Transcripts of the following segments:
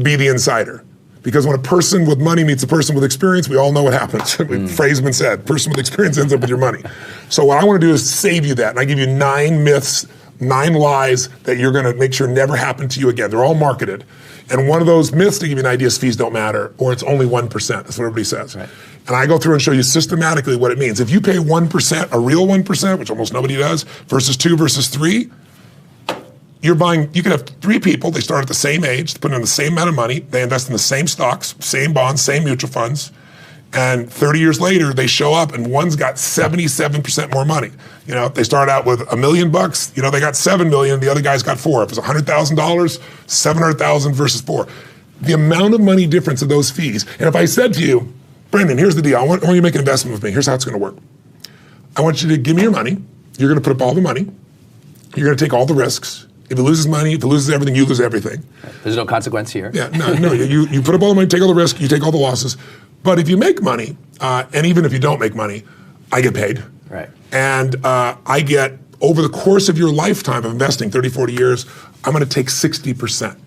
be the insider. Because when a person with money meets a person with experience, we all know what happens. Phrase been said, person with experience ends up with your money. So what I want to do is save you that. And I give you 9 myths, 9 lies that you're going to make sure never happen to you again. They're all marketed. And one of those myths, to give you an idea, is fees don't matter, or it's only 1%. That's what everybody says. Right. And I go through and show you systematically what it means. If you pay 1%, a real 1%, which almost nobody does, versus 2 versus 3, you can have 3 people, they start at the same age, they put in the same amount of money, they invest in the same stocks, same bonds, same mutual funds, and 30 years later, they show up and one's got 77% more money. They start out with $1 million, they got 7 million, the other guy's got 4. If it's $100,000, 700,000 versus 4. The amount of money difference of those fees. And if I said to you, Brendan, here's the deal, I want you to make an investment with me, here's how it's gonna work. I want you to give me your money, you're gonna put up all the money, you're gonna take all the risks. If it loses money, if it loses everything, you lose everything. There's no consequence here. Yeah, no. You put up all the money, take all the risk, you take all the losses. But if you make money, and even if you don't make money, I get paid. Right. And I get, over the course of your lifetime of investing, 30, 40 years, I'm going to take 60%.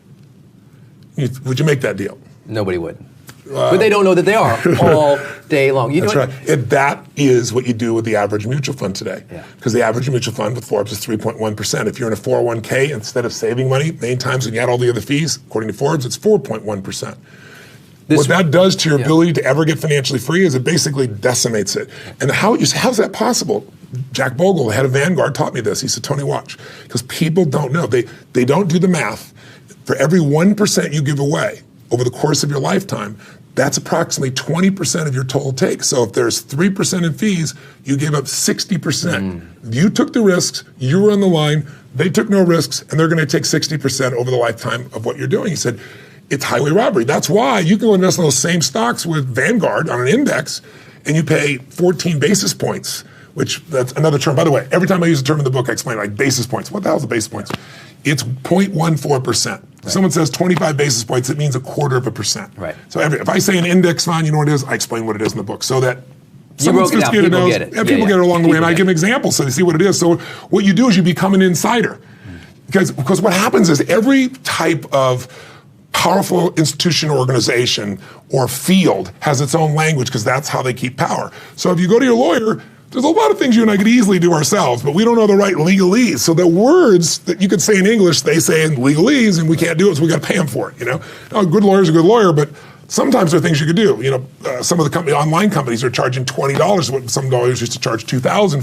Would you make that deal? Nobody would. But they don't know that they are all day long. That's right. That is what you do with the average mutual fund today. Because the average mutual fund with Forbes is 3.1%. If you're in a 401k, instead of saving money, many times when you add all the other fees, according to Forbes, it's 4.1%. What that does to your ability to ever get financially free is it basically decimates it. And how's that possible? Jack Bogle, the head of Vanguard, taught me this. He said, Tony, watch. Because people don't know. They don't do the math. For every 1% you give away over the course of your lifetime, that's approximately 20% of your total take. So if there's 3% in fees, you gave up 60%. You took the risks, you were on the line, they took no risks, and they're gonna take 60% over the lifetime of what you're doing. He said, it's highway robbery. That's why you can go invest in those same stocks with Vanguard on an index, and you pay 14 basis points, which that's another term. By the way, every time I use a term in the book, I explain like basis points. What the hell is a basis points? It's 0.14%. If someone says 25 basis points, it means 1/4%. Right. So if I say an index fund, you know what it is, I explain what it is in the book so that someone sophisticated knows. People get it along the way, and I give them examples so they see what it is. So what you do is you become an insider. Because what happens is every type of powerful institution or organization or field has its own language because that's how they keep power. So if you go to your lawyer, there's a lot of things you and I could easily do ourselves, but we don't know the right legalese. So the words that you could say in English, they say in legalese, and we can't do it, so we got to pay them for it. Now, a good lawyer's a good lawyer, but sometimes there are things you could do. Some of the online companies are charging $20 what some lawyers used to charge $2,000 for.